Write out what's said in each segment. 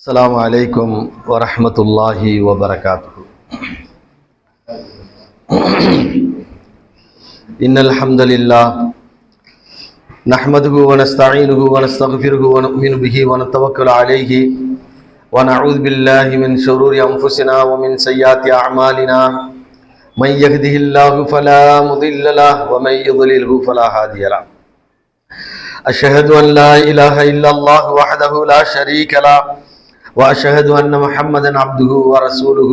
السلام عليكم ورحمة الله وبركاته. إن الحمد لله نحمده ونستعينه ونستغفره ونؤمن به ونتوكل عليه ونعوذ بالله من شرور أنفسنا ومن سيئات أعمالنا من يهده الله فلا مضل له ومن يضلله فلا هادي له. أشهد أن لا إله إلا الله وحده لا شريك له وأشهد أن محمدا عبده ورسوله.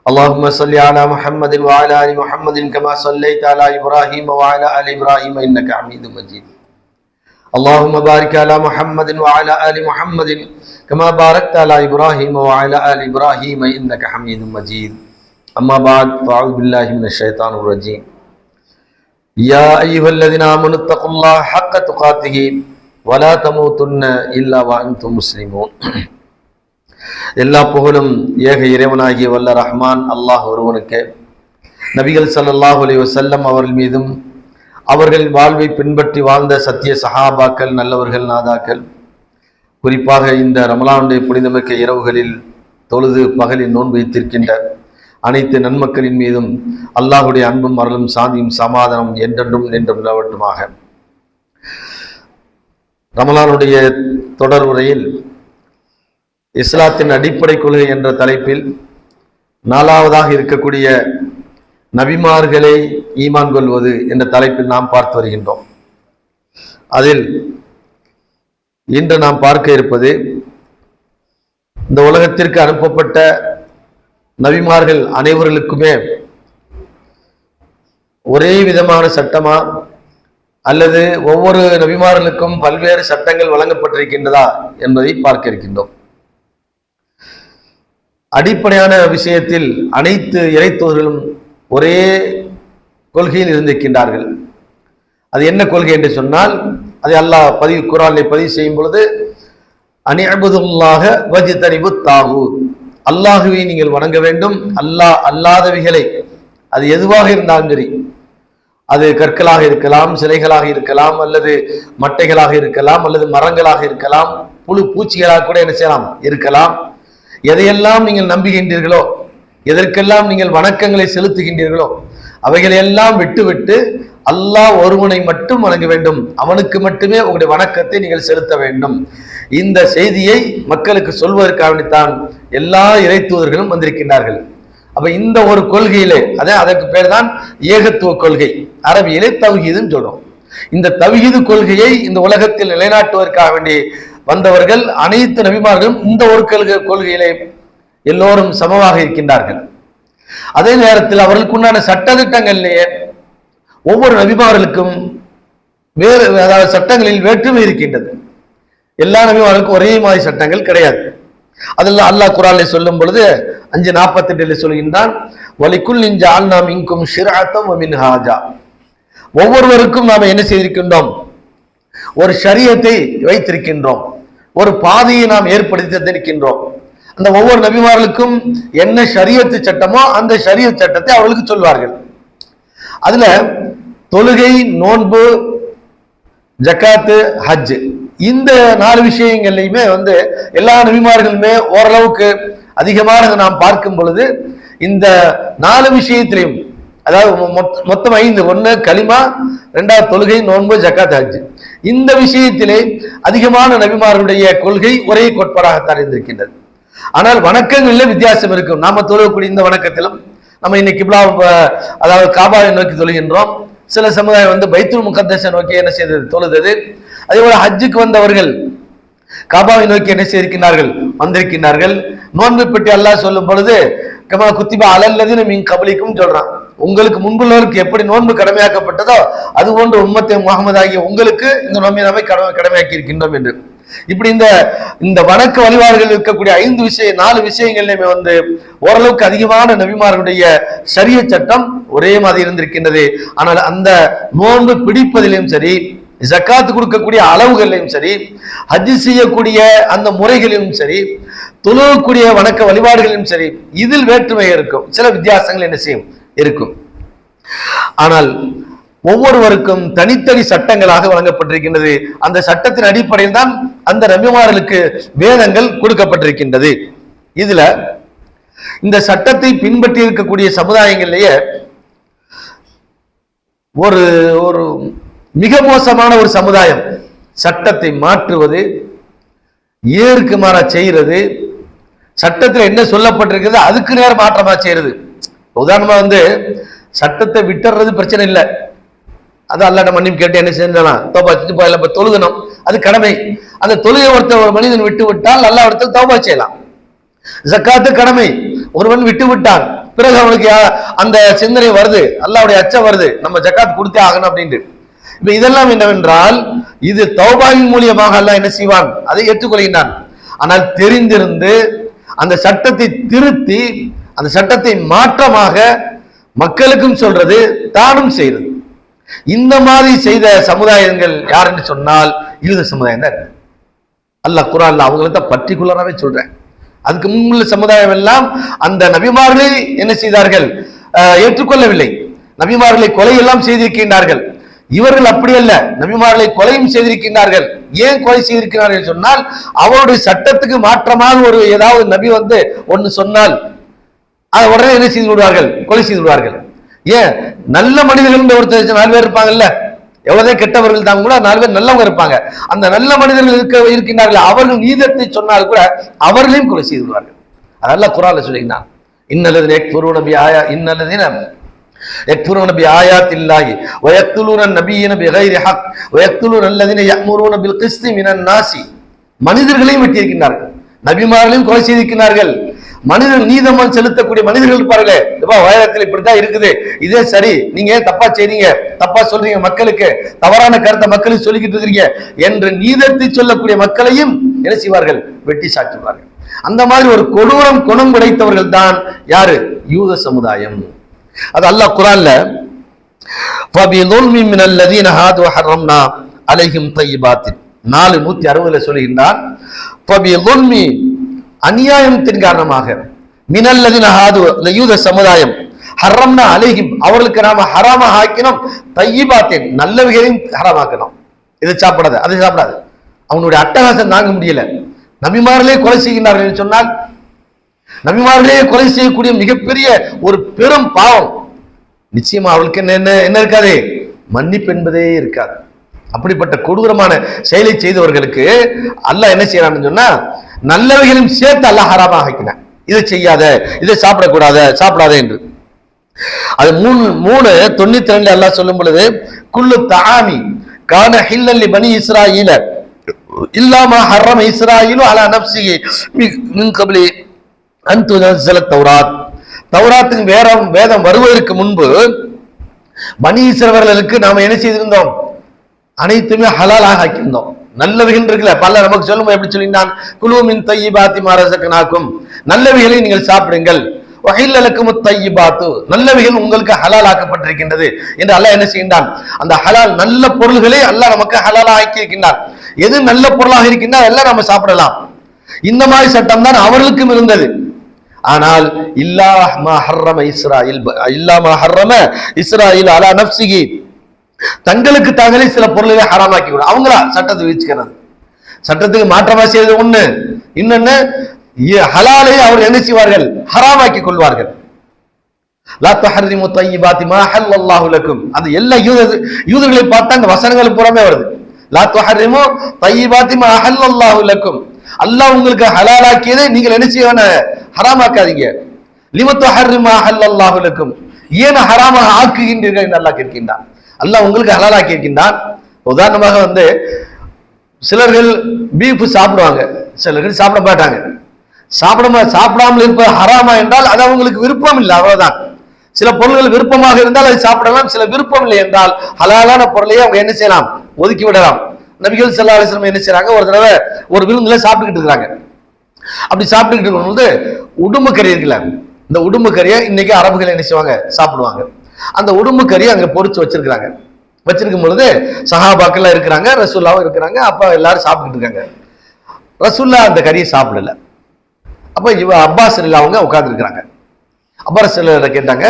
اللهم صل على محمد وعلى آل محمد كما صليت على إبراهيم وعلى آل إبراهيم إنك حميد مجيد. اللهم بارك على محمد وعلى آل محمد كما باركت على إبراهيم وعلى آل إبراهيم إنك حميد مجيد. أما بعد فأعوذ بالله من الشيطان الرجيم. يا أيها الذين آمنوا اتقوا الله حق تقاته ولا تموتن إلا وأنتم مسلمون. எல்லா புகழும் ஏக இறைவனாகிய வல்ல ரஹ்மான் அல்லாஹ் ஒருவனுக்கு, நபிகள் ஸல்லல்லாஹு அலைஹி வஸல்லம் அவர்கள் மீதும் அவர்களின் வாழ்வை பின்பற்றி வாழ்ந்த சத்திய சஹாபாக்கள், நல்லவர்கள், நாதாக்கள், குறிப்பாக இந்த ரமலானுடைய புனிதமிக்க இரவுகளில் தொழுது பகலில் நோன்பு வைத்திருக்கின்ற அனைத்து நன்மக்களின் மீதும் அல்லாஹுடைய அன்பும் அருளும் சாந்தியும் சமாதானம் என்றென்றும் நின்றும் நிலவட்டுமாக. ரமலானுடைய தொடர் உரையில் இஸ்லாத்தின் அடிப்படை கொள்கை என்ற தலைப்பில் நாலாவதாக இருக்கக்கூடிய நபிமார்களை ஈமான் கொள்வது என்ற தலைப்பில் நாம் பார்த்து வருகின்றோம். அதில் இன்று நாம் பார்க்க இருப்பது, இந்த உலகத்திற்கு அனுப்பப்பட்ட நபிமார்கள் அனைவர்களுக்குமே ஒரே விதமான சட்டமா அல்லது ஒவ்வொரு நபிமார்களுக்கும் பல்வேறு சட்டங்கள் வழங்கப்பட்டிருக்கின்றதா என்பதை பார்க்க இருக்கின்றோம். அடிப்படையான விஷயத்தில் அனைத்து இறைத்தூதர்களும் ஒரே கொள்கையில் இருந்திருக்கின்றார்கள். அது என்ன கொள்கை என்று சொன்னால், அதை அல்லாஹ் குர்ஆனிலே பதிவு செய்யும் பொழுது, அனிஅபுதுல்லாஹ வஜ்தனிபு தாகூத், அல்லாஹுவை நீங்கள் வணங்க வேண்டும், அல்லாஹ் அல்லாதவைகளை, அது எதுவாக இருந்தாலும் சரி, அது கற்களாக இருக்கலாம், சிலைகளாக இருக்கலாம், அல்லது மட்டைகளாக இருக்கலாம், அல்லது மரங்களாக இருக்கலாம், புழு பூச்சிகளாக கூட என்ன செய்யலாம் இருக்கலாம். எதையெல்லாம் நீங்கள் நம்புகின்றீர்களோ, எதற்கெல்லாம் நீங்கள் வணக்கங்களை செலுத்துகின்றீர்களோ, அவைகளையெல்லாம் விட்டுவிட்டு அல்லாஹ் ஒருவனை மட்டும் வணங்க வேண்டும், அவனுக்கு மட்டுமே உங்களுடைய வணக்கத்தை நீங்கள் செலுத்த வேண்டும். இந்த செய்தியை மக்களுக்கு சொல்வதற்காகத்தான் எல்லா இறைத்தூதர்களும் வந்திருக்கின்றார்கள். அப்ப இந்த ஒரு கொள்கையிலே, அதற்கு பேர் தான் ஏகத்துவ கொள்கை, அரபியிலே தவ்ஹீதுன்னு சொல்றோம். இந்த தவ்ஹீது கொள்கையை இந்த உலகத்தில் நிலைநாட்டுவதற்காக வேண்டி வந்தவர்கள் அனைத்து நபிமார்களும் இந்த ஒரு கொள்கையிலே எல்லோரும் சமமாக இருக்கின்றார்கள். அதே நேரத்தில் அவர்களுக்குண்டான சட்டத்திட்டங்களிலேயே ஒவ்வொரு நபிமார்களுக்கும் வேறு, அதாவது சட்டங்களில் வேற்றுமை இருக்கின்றது. எல்லா நபிமார்களுக்கும் ஒரே மாதிரி சட்டங்கள் கிடையாது. அதெல்லாம் அல்லாஹ் குர்ஆனிலே சொல்லும் பொழுது 5:48 சொல்கின்றான், வலிக்குல்லின் ஜஅல்னா மின்கும் ஷிர்அத்தம் வ மின்ஹாஜா, ஒவ்வொருவருக்கும் நாம் என்ன செய்திருக்கின்றோம், ஒரு ஷரியத்தை வைத்திருக்கின்றோம், ஒரு பாதையை நாம் ஏற்படுத்தி தந்திருக்கின்றோம். அந்த ஒவ்வொரு நபிமார்களுக்கும் என்ன ஷரியத்து சட்டமோ அந்த ஷரியத் சட்டத்தை அவர்களுக்கு சொல்வார்கள். அதுல தொழுகை, நோன்பு, ஜக்காத்து, ஹஜ், இந்த 4 விஷயங்கள்லையுமே எல்லா நபிமார்களுமே ஓரளவுக்கு அதிகமானது நாம் பார்க்கும் பொழுது இந்த 4 விஷயத்திலையும், அதாவது மொத்தம் 5, 1 கலிமா, 2 தொழுகை, நோன்பு, ஜக்காத், ஹஜ், இந்த விஷயத்திலே அதிகமான நபிமார்களுடைய கொள்கை ஒரே கோட்பாடாகத்தான் இருந்திருக்கின்றது. ஆனால் வணக்கங்களில் வித்தியாசம் இருக்கும். நாம தொழக்கூடிய இந்த வணக்கத்திலும் நம்ம இன்னைக்கு அதாவது காபாவை நோக்கி தொழுகின்றோம். சில சமுதாயம் பைத்துல் முகத்தஸை நோக்கி என்ன செய்தது, தொழுதது. அதே போல ஹஜ்ஜுக்கு வந்தவர்கள் காபாவை நோக்கி என்ன செய்திருக்கிறார்கள், வந்திருக்கிறார்கள். நோன்பு பற்றி அல்லாஹ் சொல்லும் பொழுது கமா குத்திபா அலல்லதீன மின் கப்லிக்கும் சொல்றான், உங்களுக்கு முன்புள்ளவருக்கு எப்படி நோன்பு கடமையாக்கப்பட்டதோ அது போன்று உம்மத்தே முஹம்மது ஆகிய உங்களுக்கு இந்த நோன்பை நாமே கடமையாக்கி இருக்கின்றோம் என்று. இப்படி இந்த வணக்க வழிபாடுகள் இருக்கக்கூடிய 4 விஷயங்கள்லையுமே ஓரளவுக்கு அதிகமான நபிமார்களுடைய ஷரியத் சட்டம் ஒரே மாதிரி இருந்திருக்கின்றது. ஆனால் அந்த நோன்பு பிடிப்பதிலும் சரி, ஜக்காத்து கொடுக்கக்கூடிய அளவுகளிலும் சரி, ஹஜ் செய்யக்கூடிய அந்த முறைகளிலும் சரி, தொழுகக்கூடிய வணக்க வழிபாடுகளிலும் சரி, இதில் வேற்றுமை இருக்கும், சில வித்தியாசங்கள் என்ன செய்யும் இருக்கும். ஆனால் ஒவ்வொருவருக்கும் தனித்தனி சட்டங்களாக வழங்கப்பட்டிருக்கின்றது. அந்த சட்டத்தின் அடிப்படையில் தான் அந்த நபிமார்களுக்கு வேதங்கள் கொடுக்கப்பட்டிருக்கின்றது. இதுல இந்த சட்டத்தை பின்பற்றி இருக்கக்கூடிய சமுதாயங்களிலேயே ஒரு ஒரு மிக மோசமான ஒரு சமுதாயம், சட்டத்தை மாற்றுவது, ஏருக்கு மாறா செய்யறது, சட்டத்தில் என்ன சொல்லப்பட்டிருக்கிறது அதுக்கு நேர மாற்றமா செய்யறது. உதாரணமா சட்டத்தை விட்டுறது பிரச்சனை இல்லை, அது அல்லாஹ்ட்ட மன்னிப்பு கேட்டு என்ன செஞ்சலாம், தௌபா செஞ்சு போயிடலாம். இப்ப தொழுகணும், அது கடமை. அந்த தொழுகை ஒரு மனிதன் விட்டு விட்டால் அல்லாஹ் இடத்தில் தௌபா செய்யலாம். ஜக்காத்து கடமை, ஒருவன் விட்டு விட்டான், பிறகு அவனுக்கு அந்த சிந்தனை வருது, அல்லாஹ்வுடைய அச்சம் வருது, நம்ம ஜக்காத் கொடுத்தே ஆகணும் அப்படின்ட்டு. இப்ப இதெல்லாம் என்னவென்றால் இது தௌபாவின் மூலியமாக அல்லாஹ் என்ன செய்வான், அதை ஏற்றுக்கொள்கின்றான். ஆனால் தெரிந்திருந்து அந்த சட்டத்தை திருத்தி அந்த சட்டத்தை மாற்றமாக மக்களுக்கும் சொல்றது, தானும் செய்யறது, இந்த மாதிரி செய்த சமுதாயங்கள் யார் என்று சொன்னால் யூத சமுதாயம் தான். அல்லாஹ் குர்ஆன்ல அவங்களை தான் பர்டிகுலராகவே சொல்றேன். அதுக்கு முன்னுள்ள சமுதாயம் எல்லாம் அந்த நபிமார்களை என்ன செய்தார்கள், ஏற்றுக்கொள்ளவில்லை. நபிமார்களை கொலை எல்லாம் செய்திருக்கின்றார்கள். இவர்கள் அப்படி அல்ல, நபிமார்களை கொலையும் செய்திருக்கின்றார்கள். ஏன் கொலை செய்திருக்கிறார்கள் சொன்னால் அவருடைய சட்டத்துக்கு மாற்றமாக ஒரு ஏதாவது நபி ஒன்னு சொன்னால் அதை உடனே என்ன செய்து விடுவார்கள், கொலை செய்து விடுவார்கள். ஏன், நல்ல மனிதர்கள் ஒருத்தர் 4 பேர் இருப்பாங்கல்ல, எவ்வளவுதான் கெட்டவர்கள் தான் கூட 4 பேர் நல்லவங்க இருப்பாங்க. அந்த நல்ல மனிதர்கள் இருக்கின்றார்கள், அவர்கள் நீதத்தை சொன்னால் கூட அவர்களையும் கொலை செய்து விடுவார்கள். அதெல்லாம் குர்ஆன்ல சொல்லினான், இன்னல்லதீன யக்ஃபுரூன பிஆயாத்தில்லாஹி வ யக்துலூன நபிய்யின பிகைரி ஹக் வ யக்துலூன அல்லதீன யஅமுரூன பில் கிஸ்தி மினன் நாசி. மனிதர்களையும் வெட்டியிருக்கிறார்கள், நபிமார்களையும் கொலை செய்திருக்கிறார்கள். மனிதன் நீதமான் செலுத்தக்கூடிய மனிதர்கள் இருப்பார்களே, உலகத்தில் இப்படித்தான் இருக்குது, இதே சரி, நீங்க தப்பா செய்றீங்க, தப்பா சொல்றீங்க, மக்களுக்கு தவறான கருத்தை மக்களுக்கு சொல்லிக்கிட்டு இருக்கிறீங்க என்று நீதத்தை சொல்லக்கூடிய மக்களையும் என்ன செய்வார்கள், வெட்டி சாட்டுவார்கள். அந்த மாதிரி ஒரு கொடூரம் குணம் படைத்தவர்கள் தான் யாரு, யூத சமுதாயம். அது அல்லாஹ் குர்ஆன்ல ஃபபிதுல்மி மினல்லதீன ஹாது ஹர்ரம்னா அலைஹிம் தய்யிபாத்தின் 460 சொல்கின்றான். ஃபபிதுல்மி அநியாயத்தின் காரணமாக, மினல்லதீன ஹாது இந்த யூத சமுதாயம், ஹர்ரம்னா அலைஹிம் அவர்களுக்கு நாம ஹராமாக ஆக்கினோம், தய்யிபாத்தின் நல்லவைகளையும் ஹராமாக்கணும். இதை சாப்பிடாது, அதை சாப்பிடாது. அவனுடைய அட்டகாசம் தாங்க முடியல. நபிமார்களே கொலை செய்கின்றார்கள் சொன்னால், நபிமார்களே கொலை செய்யக்கூடிய மிகப்பெரிய ஒரு பெரும் பாவம், நிச்சயமா அவளுக்கு என்ன இருக்காது, மன்னிப்பு என்பதே இருக்காது. அப்படிப்பட்ட கொடூரமான செயலை செய்தவர்களுக்கு அல்லாஹ் என்ன செய்யறான்னு சொன்னா நல்லவைகளையும் சேர்த்து அல்லாஹ் ஹராமாக ஆக்கினான். இதை செய்யாத, இதை சாப்பிடாத என்று. அது 3:92 அல்லாஹ் சொல்லும் பொழுது, குல்லு தஆமி கான ஹில்லல் லிபனி இஸ்ராயீல இல்லா மா ஹர்ரம இஸ்ராயீலு அலா நஃப்ஸிஹி மின் கப்லி அன் துனஸல தௌராத். தௌராத்தின் வேதம் வருவதற்கு முன்பு பனி இஸ்ரவேலர்களுக்கு நாம என்ன செய்திருந்தோம், அனைத்துமே ஹலாலாக ஆக்கியிருந்தோம். நல்லவைகள் இருக்குல்ல, பல நமக்கு சொல்லும் எப்படி சொல்லினான், குலு மின் தய்யிபாத்தி மா ரஸக்னாக்கும், நல்லவைகளை நீங்கள் சாப்பிடுங்கள், வஹில்லலக்கும் தய்யிபாத்து, நல்லவைகள் உங்களுக்கு ஹலால் ஆக்கப்பட்டிருக்கின்றது என்று அல்லாஹ் என்ன செய்கின்றான், அந்த ஹலால் நல்ல பொருள்களை அல்லாஹ் நமக்கு ஹலாலா ஆக்கி இருக்கின்றான். எது நல்ல பொருளாக இருக்கின்றா எல்லாம் நம்ம சாப்பிடலாம். இந்த மாதிரி சட்டம் தான் அவர்களுக்கும் இருந்தது. ஆனால் இல்லா மா ஹர்ரம இஸ்ராயீல் அலா நஃப்ஸிஹி, தங்களுக்கு தாங்களே சில பொருள்களை ஹராமாக்கி கூட அவங்களா சட்டத்தை வச்சுக்கிறது, சட்டத்துக்கு மாற்றமா செய்வது ஒண்ணு, இன்னொன்னு ஹலாலை அவர் என்ன செய்வார்கள், ஹராமாக்கி கொள்வார்கள். லா தஹர்ரிமு தய்யிபாத்தி மா ஹல்லல்லாஹு லக்கும், அது எல்லா யூதர்களை பார்த்தா அந்த வசனங்கள் புறமே வருது. லா தஹர்ரிமு தய்யிபாத்தி மா ஹல்லல்லாஹு லக்கும், அல்லாஹ் உங்களுக்கு ஹலாலாக்கியதை நீங்கள் என்ன செய்யணும், ஹராமாக்காதீங்க. லிம தஹர்ரிமு மா ஹல்லல்லாஹு லக்கும், ஏன் ஹராமாக ஆக்குகின்றீர்கள் என்று அல்லாஹ் கேட்கின்றான். அல்லாஹ் உங்களுக்கு ஹலாலாக்கி இருக்கின்றான். உதாரணமாக சிலர்கள் பீஃப் சாப்பிடுவாங்க, சிலர்கள் சாப்பிட மாட்டாங்க. சாப்பிடாமல் இருப்பது ஹராமா என்றால் அது அவங்களுக்கு விருப்பம் இல்லை, அவ்வளவுதான். சில பொருள்கள் விருப்பமாக இருந்தால் அதை சாப்பிடலாம், சில விருப்பம் இல்லை என்றால் ஹலாலான பொருளையே அவங்க என்ன செய்யலாம், ஒதுக்கி விடலாம். நபிகள் ஸல்லல்லாஹு அலைஹி வஸல்லம் என்ன செய்றாங்க, ஒரு தடவை ஒரு விருந்துல சாப்பிட்டுக்கிட்டு இருக்கிறாங்க. அப்படி சாப்பிட்டுக்கிட்டு இருக்கும்போது உடும்பு கறி இருக்குல்ல, இந்த உடும்பு கறியை இன்னைக்கு அரபுகள் என்ன செய்வாங்க, சாப்பிடுவாங்க. அந்த உடும்பு கறியை அங்க பொறிச்சு வச்சிருக்கும் பொழுது சஹாபாக்கெல்லாம் இருக்கிறாங்க, ரசூல்லாவும் இருக்கிறாங்க. அப்ப எல்லாரும் சாப்பிட்டுட்டு இருக்காங்க. ரசூல்லா அந்த கறியை சாப்பிடல. அப்ப அப்பாஸ் அவங்க உட்கார்ந்து இருக்கிறாங்க. அப்பாஸ் கேட்டாங்க,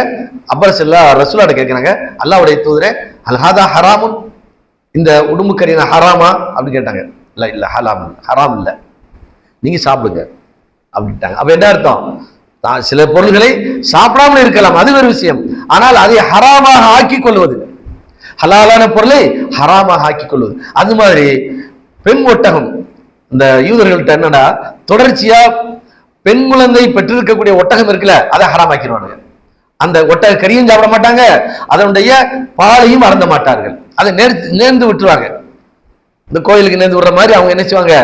அப்பாஸ் ரசூல்லாட்ட கேட்கிறாங்க, அல்லாஹ்வுடைய தூதரே அல்ஹாதா ஹராமுன், இந்த உடும்பு கறி ஹராமா அப்படின்னு கேட்டாங்க. இல்ல இல்ல ஹலாம் ஹராம் இல்லை, நீங்க சாப்பிடுங்க அப்படின்ட்டாங்க. அப்ப என்ன அர்த்தம்? சில பொருள்களை சாப்பிடாமல் இருக்கலாம், அது வேறு விஷயம். ஆனால் அதை ஹராமாக ஆக்கிக் கொள்வது, ஹலாலான பொருளை ஹராமாக ஆக்கிக் கொள்வது. அது மாதிரி பெண் ஒட்டகம், இந்த யூதர்கள்ட்ட என்னன்னா தொடர்ச்சியா பெண் குழந்தை பெற்றிருக்கக்கூடிய ஒட்டகம் இருக்குல்ல, அதை ஹராமாக்கிடுவாங்க. அந்த ஒட்டக கறியும் சாப்பிட மாட்டாங்க, அதனுடைய பாலையும் அருந்த மாட்டார்கள், அதை நேர்ந்து விட்டுருவாங்க. இந்த கோயிலுக்கு நேர்ந்து விடுற மாதிரி அவங்க என்ன செய்வாங்க,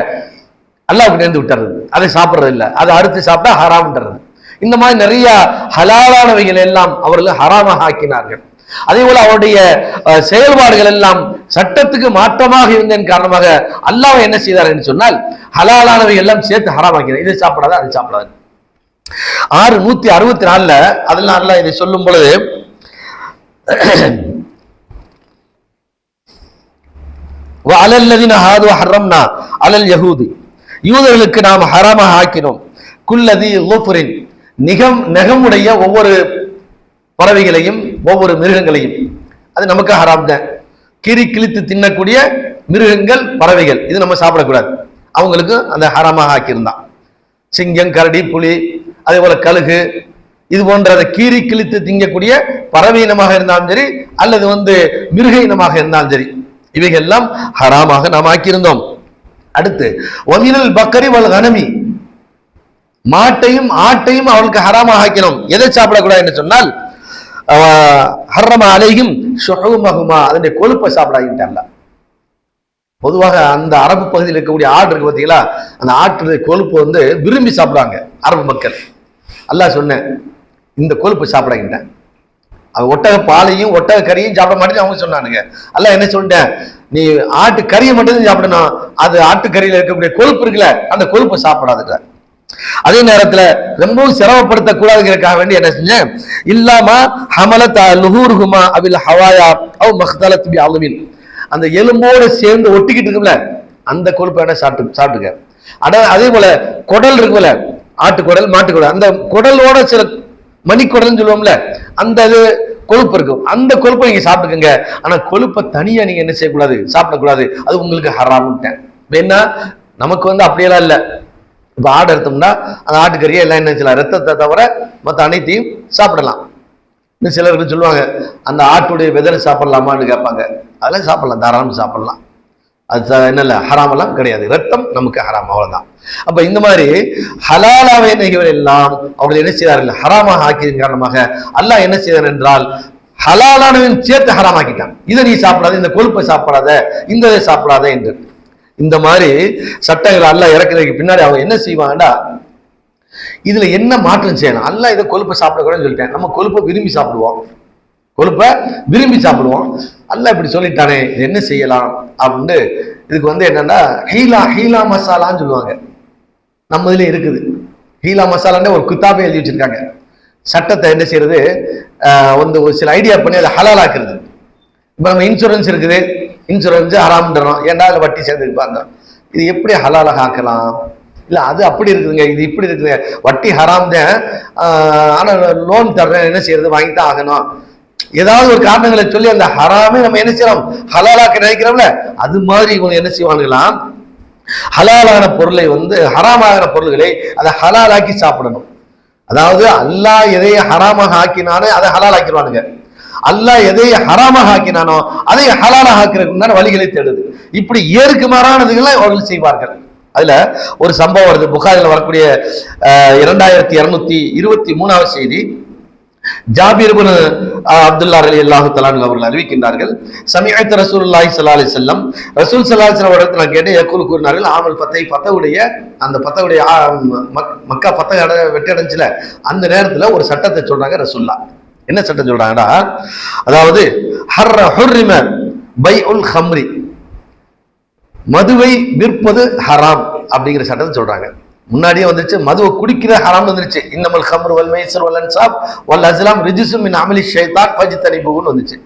அல்லாஹ்வுக்கு நேர்ந்து விட்டுறது, அதை சாப்பிட்றது இல்லை, அதை அறுத்து சாப்பிட்டா ஹராம்ன்றது. இந்த மாதிரி நிறைய ஹலாலானவைகள் எல்லாம் அவர்கள் ஹராமாக ஆக்கினார்கள். அதே போல அவருடைய செயல்பாடுகள் எல்லாம் சட்டத்துக்கு மாற்றமாக இருந்ததன் காரணமாக அல்லாஹ் என்ன செய்தார் என்று சொன்னால் ஹலாலானவை எல்லாம் சேர்த்து ஹராமாக்கிறார். இதை சாப்பிடாத, அதை சாப்பிடாது. 664 அதெல்லாம் அல்லாஹ் இதை சொல்லும் பொழுது வஅலல்லதீன ஹாது ஹர்ரம்னா அலல் யஹூதி, யூதர்களுக்கு நாம் ஹராமாக ஆக்கினோம் குல்லதி லுஃப்ரின், நெகமுடைய ஒவ்வொரு பறவைகளையும் ஒவ்வொரு மிருகங்களையும், அது நமக்கு ஹராம் தான். கீறி கிழித்து தின்னக்கூடிய மிருகங்கள், பறவைகள், இது நம்ம சாப்பிடக்கூடாது. அவங்களுக்கு அந்த ஹராமாக ஆக்கியிருந்தான். சிங்கம், கரடி, புலி, அதே போல கழுகு, இது போன்ற அதை கீறி கிழித்து திங்கக்கூடிய பறவை இனமாக இருந்தாலும் சரி, அல்லது மிருக இனமாக இருந்தாலும் சரி, இவைகள் எல்லாம் ஹராமாக நாம் ஆக்கியிருந்தோம். அடுத்து வமினல் பக்கரி வல் கனமி, மாட்டையும் ஆட்டையும் அவளுக்கு ஹராமாக ஆக்கினோம். எதை சாப்பிடக்கூடாது என்று சொன்னால் ஹர்ரம அலைஹிம் ஷுஹூமஹுமா, அதனுடைய கொழுப்பை சாப்பிடாகிட்டாங்க. பொதுவாக அந்த அரபு பகுதியில் இருக்கக்கூடிய ஆடு இருக்கு பார்த்தீங்களா, அந்த ஆட்டுடைய கொழுப்பு விரும்பி சாப்பிடுவாங்க அரபு மக்கள். அல்லாஹ் சொன்ன இந்த கொழுப்பு சாப்பிடாகிட்டேன். அது ஒட்டக பாலையும் ஒட்டக கறியும் சாப்பிட மாட்டேன்னு அவங்க சொன்னானுங்க. அல்லாஹ் என்ன சொல்லிட்டேன், நீ ஆட்டு கறியை மட்டும் சாப்பிடணும், அது ஆட்டுக்கறியில இருக்கக்கூடிய கொழுப்பு இருக்குல்ல, அந்த கொழுப்பை சாப்பிடாதுட்ட. அதே நேரத்துல ரொம்பவும் சிரமப்படுத்த கூடாதுங்கிறதுக்காக வேண்டி என்ன செஞ்சேன், இல்லாம ஹமலத் லுஹூருஹுமா அபில் ஹவாயா அவ் மக்தலத் பி அல்மின், அந்த எலும்போடு சேர்ந்து ஒட்டிக்கிட்டு இருக்குல்ல, அந்த கொழுப்பை என்ன சாப்பிட்டுக்க. அதே போல குடல் இருக்குல்ல, ஆட்டுக்குடல், மாட்டுக்குடல், அந்த குடலோட சில மணிக்குடல்னு சொல்லுவோம்ல, அந்த இது கொழுப்பு இருக்கும், அந்த கொழுப்பை நீங்க சாப்பிட்டுக்கங்க. ஆனா கொழுப்பை தனியா நீங்க என்ன செய்யக்கூடாது, சாப்பிடக்கூடாது, அது உங்களுக்கு ஹராம்ட்டேன். வேணா நமக்கு அப்படியெல்லாம் இல்லை. இப்ப ஆடு எடுத்தோம்னா அந்த ஆட்டுக்கறியை எல்லாம் என்ன செய்யலாம், ரத்தத்தை தவிர மற்ற அனைத்தையும் சாப்பிடலாம். இன்னும் சிலருக்கு சொல்லுவாங்க, அந்த ஆட்டுடைய விதரை சாப்பிடலாமான்னு கேட்பாங்க. அதெல்லாம் சாப்பிடலாம், தாராளம் சாப்பிடலாம், அது என்னல்ல ஹராமெல்லாம் கிடையாது, ரத்தம் நமக்கு ஹராம், அவ்வளவுதான். அப்ப இந்த மாதிரி ஹலாலாவை நிகழ்வு எல்லாம் அவர்கள் என்ன செய்தார்கள், ஹராமாக ஆக்கியதன் காரணமாக அல்லாஹ் என்ன செய்தார் என்றால் ஹலாலானவன் சேர்த்து ஹராமாக்கிட்டான். இதை நீ சாப்பிடாத, இந்த கொழுப்பை சாப்பிடாத, இந்த இதை சாப்பிடாத என்று. இந்த மாதிரி சட்டங்கள் அல்லாஹ் இறக்குறதுக்கு பின்னாடி அவங்க என்ன செய்வாங்கடா, இதுல என்ன மாற்றம் செய்யணும். அல்லாஹ் இதை கொழுப்பை சாப்பிடக்கூடாதுன்னு சொல்லிட்டேன், நம்ம கொழுப்பை விரும்பி சாப்பிடுவோம், கொழுப்பை விரும்பி சாப்பிடுவோம். அல்லாஹ் இப்படி சொல்லிட்டானே, இது என்ன செய்யலாம் அப்படின்னு இதுக்கு என்னன்னா ஹீலா மசாலான்னு சொல்லுவாங்க. நம்ம இதுல இருக்குது ஹீலா மசாலான்னு ஒரு கிதாபை எழுதி வச்சிருக்காங்க. சட்டத்தை என்ன செய்யறது, ஒரு சில ஐடியா பண்ணி அதை ஹலாலாக்குறது. இப்ப நம்ம இன்சூரன்ஸ் இருக்குது, இன்சூரன்ஸ் ஹராம்ன்றோம், ஏன்டா அதில் வட்டி சேர்ந்துருப்பாங்க, இது எப்படி ஹலாலாக ஆக்கலாம், இல்லை அது அப்படி இருக்குதுங்க, இது இப்படி இருக்குதுங்க, வட்டி ஹராம் தான், ஆனால் லோன் தர்றேன், என்ன செய்யறது, வாங்கித்தான் ஆகணும், ஏதாவது ஒரு காரணங்களை சொல்லி அந்த ஹராமே நம்ம என்ன செய்யறோம், ஹலாலாக்க நினைக்கிறோம்ல, அது மாதிரி இவங்க என்ன செய்வாங்களாம், ஹலாலான பொருளை ஹராமான பொருள்களை அதை ஹலாலாக்கி சாப்பிடணும். அதாவது அல்லாஹ் எதை ஹராமாக ஆக்கினானோ அதை ஹலால் ஆக்கிடுவானுங்க, அல்லாஹ் எதை ஹராமாக ஆக்கினானோ அதை ஹலாலாக ஆக்கிறதுக்கு வழிகளை தேடுது. இப்படி ஏற்கு மாறானதுகளை அவர்கள் செய்வார்கள். அதுல ஒரு சம்பவம் வருது, புகாரில் வரக்கூடிய 2223வது செய்தி. ஜாபீர் இப்னு அப்துல்லா ரலியல்லாஹு தஆலா அவர்கள் அறிவிக்கின்றார்கள், சமிஅத் ரசூலுல்லாஹி ஸல்லல்லாஹு அலைஹி வஸல்லம், ரசூல் ஸல்லல்லாஹு அலைஹி வஸல்லம் அவர்கள் நான் கேட்டேன், யக்கூல் கூறினார்கள், ஆமல் ஃபத்தவுடைய அந்த ஃபத்தவுடைய மக்கா ஃபத்தஹ் வெற்றி அடைஞ்சில அந்த நேரத்துல ஒரு சட்டத்தை சொல்றாங்க ரசூலுல்லாஹ். என்ன சட்டம் சொல்றாங்கடா, அதாவது ஹர்ரிம பைஉல் ஹம்ரி, மதுவை விற்பது ஹராம் அப்படிங்கிற சட்டத்தை சொல்றாங்க. முன்னாடியே வந்துருச்சு, மதுவை குடிக்கிற ஹராம் வந்துருச்சு, இன்னமல் ஹம்ரு வல் மைஸிர் வல் அன்சாப் வல் அஸ்லாம் ரிஜ்ஸும் மின் அமலி ஷைத்தான் ஃபஜ்தனிபுஹுன்னு வந்துச்சு.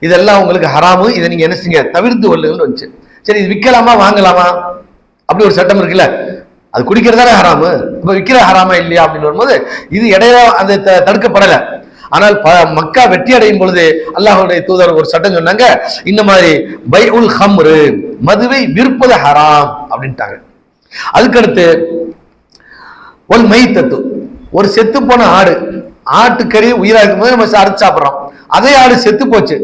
இதெல்லாம் உங்களுக்கு ஹராமு, இதை நீங்க என்ன செய்யுங்க, தவிர்த்து கொள்ளுங்கன்னு வந்துச்சு. சரி, இது விற்கலாமா வாங்கலாமா அப்படி ஒரு சட்டம் இருக்குல்ல, அது குடிக்கிறதானே ஹராமு, இப்ப விற்கிற ஹராமா இல்லையா அப்படின்னு வரும்போது இது இடையில அது தடுக்கப்படலை. ஆனால் மக்கா வெற்றி அடையும் பொழுது அல்லாஹ்வுடைய தூதர் ஒரு சட்டம் சொன்னாங்க, இந்த மாதிரி பைஉல் ஹம்ரு, மதுவை விற்பது ஹராம் அப்படின்ட்டாங்க. அதுக்கடுத்து ஒல் மைத்தத்து, ஒரு செத்து போன ஆடு, ஆட்டுக்கறி உயிரா இருக்கும்போது நம்ம அரைச்சு சாப்பிட்றோம், அதே ஆடு செத்து போச்சு,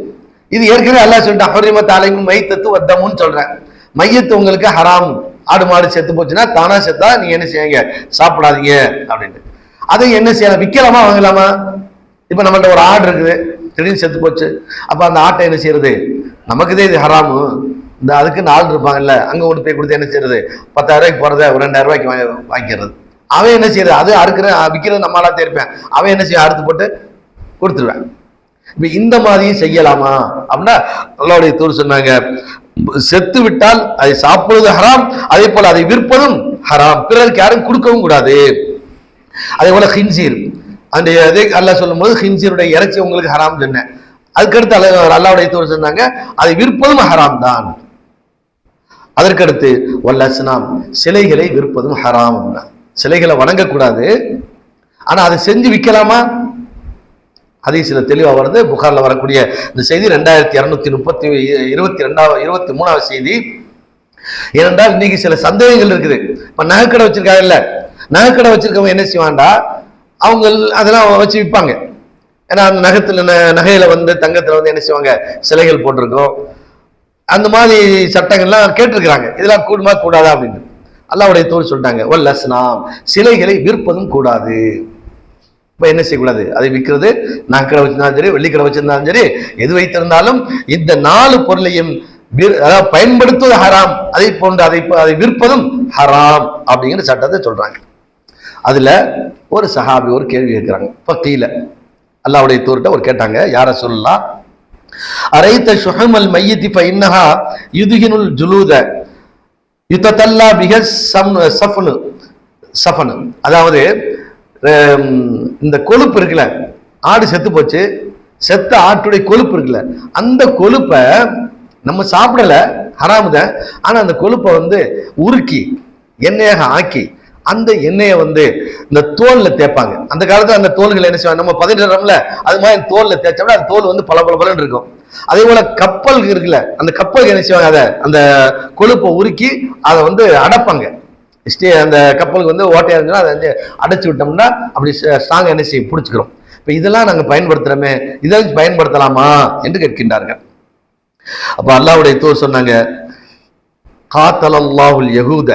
இது ஏற்கனவே அல்லாஹ் சொல்லிட்டான் ஹுரிமத் அலைக்கும் மைத்தத்து வத்தமுன்னு சொல்றேன். மையத்து உங்களுக்கு ஹராம், ஆடு மாடு செத்து போச்சுன்னா தானா செத்தா நீங்க என்ன செய்யுங்க, சாப்பிடாதீங்க அப்படின்ட்டு. அதை என்ன செய்யலாம், விற்கலாமா வாங்கலாமா? இப்ப நம்மள்ட்ட ஒரு ஆடு இருக்குது, திடீர்னு செத்து போச்சு, அப்ப அந்த ஆட்டை என்ன செய்யறது, நமக்குதே இது ஹராமு, இந்த அதுக்குன்னு ஆள் இருப்பாங்கல்ல, அங்க கொண்டு போய் கொடுத்து என்ன செய்யறது, 10,000 ரூபாய்க்கு போறத ஒரு 2,000 ரூபாய்க்கு வாங்கிக்கிறது. அவன் என்ன செய்யறது, அது அறுக்கிற விற்கிறது நம்மளா தெரிப்பேன், அவன் என்ன செய்ய, அறுத்து போட்டு கொடுத்துருவேன். இப்ப இந்த மாதிரியும் செய்யலாமா அப்படின்னா அல்லாஹ்வுடைய தூதர் சொன்னாங்க, செத்து விட்டால் அதை சாப்பிடுவது ஹராம், அதே போல அதை விற்பதும் ஹராம், பிறருக்கு யாரும் கொடுக்கவும் கூடாது. அதே போல ஹின்சீர், அந்த அல்லாஹ் சொல்லும் போது ஹின்சீருடைய இறைச்சி உங்களுக்கு ஹராம் சொன்னேன். அதுக்கடுத்து அல்லாஹ்வுடைய தூதர் சொன்னாங்க, அதை விற்பதும் ஹராம் தான். அதற்கடுத்து வல் அஸ்னாம், சிலைகளை விற்பதும் ஹராம். சிலைகளை வணங்கக்கூடாது, ஆனா அதை செஞ்சு விற்கலாமா? ஹதீஸ்ல தெளிவா வருது. புகார்ல வரக்கூடிய இந்த செய்தி 2223வது செய்தி. ஏனென்றால் இன்னைக்கு சில சந்தேகங்கள் இருக்குது. இப்ப நகைக்கடை வச்சிருக்காங்க இல்ல, நகைக்கடை வச்சிருக்கவங்க என்ன செய்வாண்டா, அவங்க அதெல்லாம் வச்சு விற்பாங்க. ஏன்னா அந்த நகையில வந்து தங்கத்துல வந்து என்ன செய்வாங்க, சிலைகள் போட்டிருக்கோம். அந்த மாதிரி சட்டங்கள்லாம் கேட்டிருக்கிறாங்க, இதெல்லாம் கூடுமா கூடாதா அப்படின்னு. அல்லாஹ்வுடைய தூதர் சொல்லிட்டாங்க, வல் அஸ்னாம், சிலைகளை விற்பதும் கூடாது. இப்ப என்ன செய்யக்கூடாது, அதை விற்கிறது, நகைக்கடை வச்சிருந்தாலும் சரி, வெள்ளிக்கடை வச்சிருந்தாலும் சரி, எது வைத்திருந்தாலும் இந்த 4 பொருளையும் அதாவது பயன்படுத்துவது ஹராம், அதை போன்று அதை விற்பதும் ஹராம் அப்படிங்கிற சட்டத்தை சொல்றாங்க. அதுல ஒரு சஹாபி ஒரு கேள்வி கேட்கிறாங்க. ஃபகீல, அல்லாஹ்வுடைய தூதர்ட்ட ஒரு கேட்டாங்க, யார சொல்லலாம், அரைத்த ஷுஹமல் மையத்தி ஃபஇன்னஹா யுத்ஹினுல் ஜுலூத யுததல்லா பிஹ சஃபனு, அதாவது இந்த கொழுப்பு இருக்குல்ல, ஆடு செத்து போச்சு, செத்த ஆட்டுடைய கொழுப்பு இருக்குல்ல, அந்த கொழுப்பை நம்ம சாப்பிடல, ஹராம் தான், ஆனா அந்த கொழுப்பை வந்து உருக்கி எண்ணெயாக ஆக்கி அந்த எண்ணெயை வந்து இந்த தோல்ல தேய்ப்பாங்க. அந்த காலத்துல அந்த தோல்கள் என்ன செய்வாங்க, நம்ம பதினிடம்ல அது மாதிரி தோல்ல தேய்ச்சோம்னா அந்த தோல் வந்து பல இருக்கும். அதே போல கப்பல் இருக்குல்ல, அந்த கப்பலுக்கு என்ன செய்வாங்க, அதை அந்த கொழுப்பை உருக்கி அதை வந்து அடைப்பாங்க. அந்த கப்பலுக்கு வந்து ஓட்டையா இருந்துச்சுன்னா அதை வந்து அடைச்சு விட்டோம்னா அப்படி ஸ்ட்ராங்கா என்ன செய்யும், பிடிச்சிக்கிறோம். இப்ப இதெல்லாம் நாங்க பயன்படுத்துறோமே, இதெல்லாம் பயன்படுத்தலாமா என்று கேட்கின்றார்கள். அப்ப அல்லாஹ்வுடைய தூதர் சொன்னாங்க, காத்தலல்லாஹுல் யஹூத,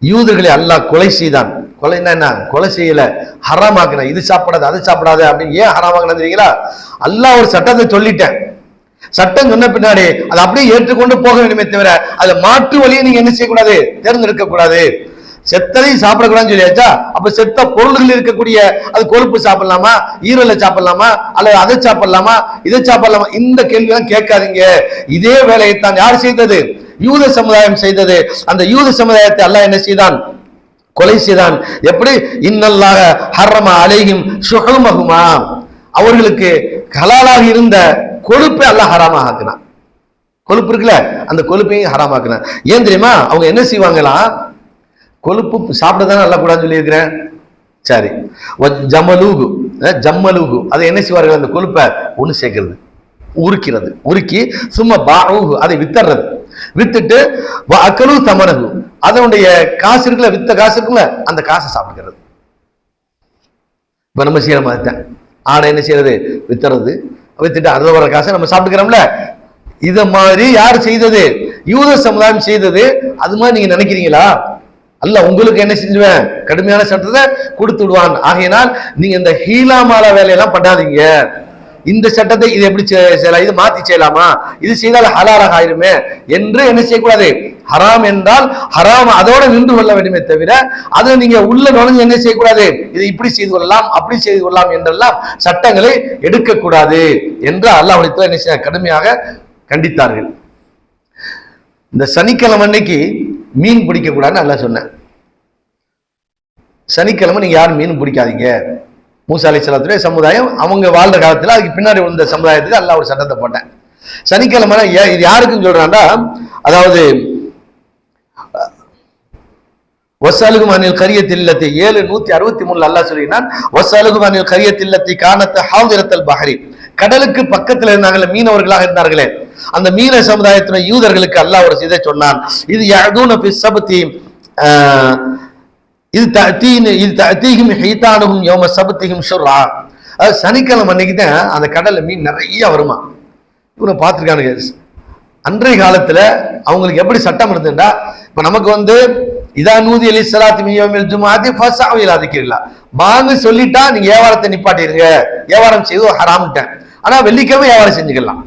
யூதர்களை அல்லாஹ் கொலை செய்தான். கொலைன்னா என்ன, கொலை செய்யல, ஹராமாக்குன, இது சாப்பிடாது அது சாப்பிடாது அப்படின்னு. ஏன் ஹராமாக்குன தெரியுங்களா, அல்லாஹ் ஒரு சட்டத்தை சொல்லிட்டேன், சட்டம் சொன்ன பின்னாடி அதை அப்படியே ஏற்றுக்கொண்டு போக வேண்டுமே தவிர அதுல மாற்று வழியை நீங்க என்ன செய்யக்கூடாது, தேர்ந்தெடுக்க கூடாது. செத்ததையும் சாப்பிடக்கூடாதுன்னு சொல்லியாச்சா, அப்ப செத்த பொருள்கள் இருக்கக்கூடிய அது கொழுப்பு சாப்பிடலாமா, ஈரலை சாப்பிடலாமா, அல்லது அதை சாப்பிடலாமா, இதை சாப்பிடலாமா, இந்த கேள்வியெல்லாம் கேட்காதீங்க. இதே வேலையைத்தான் யார் செய்தது, யூத சமுதாயம் செய்தது. அந்த யூத சமுதாயத்தை அல்லாஹ் என்ன செய்தான், கொலை செய்தான். எப்படி, இன்னல்லாஹ ஹர்ரம அலைஹிம் ஷுஹூமஹுமா, அவர்களுக்கு ஹலாலாக இருந்த கொழுப்பை அல்லாஹ் ஹராமாக ஆக்கினான். கொழுப்பு இருக்குல்ல, அந்த கொழுப்பையும் ஹராமாக்கினான். ஏன் தெரியுமா, அவங்க என்ன செய்வாங்களாம், கொழுப்பு சாப்பிடதானே நல்லா கூடாதுன்னு சொல்லி இருக்கிறேன். சரி, ஜமலூகு, ஜம்மலூகு, அதை என்ன செய்வார்கள், அந்த கொழுப்பை ஒண்ணு சேர்க்கிறது, உருக்கிறது, உருக்கி சும்மா பாஹு, அதை வித்தர்றது, வித்துட்டு அக்கலு தமனகு, அதனுடைய காசு இருக்குல்ல, வித்த காசு இருக்குல்ல, அந்த காசை சாப்பிடுகிறது. இப்ப நம்ம செய்யற மாதிரி தான், ஆடை என்ன செய்யறது, வித்துறது, வித்துட்டு அதுல வர காசை நம்ம சாப்பிட்டுக்கிறோம்ல. இத மாதிரி யார் செய்தது, யூத சமுதாயம் செய்தது. அது மாதிரி நீங்க நினைக்கிறீங்களா, அல்லாஹ் உங்களுக்கு என்ன செஞ்சுவேன், கடுமையான சட்டத்தை கொடுத்து விடுவான். ஆகையினால் நீங்க இந்த ஹீலாமால வேலையெல்லாம் பண்ணாதீங்க. இந்த சட்டத்தை இது எப்படி செய்யலாம், இது மாத்தி செய்யலாமா, இது செய்தால் ஹலாலாக ஆயிருமே என்று என்ன செய்யக்கூடாது, ஹராம் என்றால் ஹராம் அதோட நின்று கொள்ள வேண்டுமே தவிர அதை நீங்க உள்ள நுழைஞ்சு என்ன செய்யக்கூடாது, இதை இப்படி செய்து கொள்ளலாம் அப்படி செய்து கொள்ளலாம் என்றெல்லாம் சட்டங்களை எடுக்கக்கூடாது என்று அல்லாஹ் என்ன செய்ய கடுமையாக கண்டித்தார்கள். இந்த சனிக்கிழமை அன்னைக்கு மீன் பிடிக்க கூடாதுன்னு அல்லாஹ் சொன்னேன். சனிக்கிழமை நீங்க யாரும் மீன் பிடிக்காதீங்க. மூசா அலைஹிஸ்ஸலாத்துடைய சமுதாயம் அவங்க வாழ்ற காலத்துல அதுக்கு பின்னாடி வந்த சமுதாயத்துக்கு அல்லாஹ் ஒரு சட்டத்தை போட்டேன். சனிக்கிழமை இது யாருக்குன்னு சொல்றான்டா, அதாவது வசலுகுமானில் கரியத்தில்லத்தை 7:163 அல்லாஹ் சொல்லினான். வசலுகுமானில் கரியத்தில்லத்தை காணத்த ஹாதிரத்தல் பஹரி, கடலுக்கு பக்கத்தில் இருந்தாங்களே, மீனவர்களாக இருந்தார்களே, அந்த மீன சமுதாயத்தின யூதர்களுக்கு அல்லாஹ் ஒரு இதை சொன்னான். இது யஅதூன ஃபி ஸப்தி இது தஅதீஹிம் ஹீதானுஹும் யௌம ஸப்திஹிம் ஷுர்ஆ. அது சனிக்கிழமை அன்னைக்கு தான் அந்த கடல்ல மீன் நிறைய வருமா. இவனை பார்த்துருக்கானுங்க. அன்றைய காலத்துல அவங்களுக்கு எப்படி சட்டம் இருந்துட்டா, இப்ப நமக்கு இதா நூதி அலி ஸலாத்தி மின் யௌமில் ஜும்ஆத்தி ஃபஸஅு இலா திக்ரில்லாஹ், பாங்க சொல்லிட்டா நீங்க வியாபாரத்தை நிப்பாட்டிடுங்க, வியாபாரம் செய்வது ஹராம்ட்டேன். ஆனா வெள்ளிக்கிழமை வியாபாரம் செஞ்சுக்கலாம்.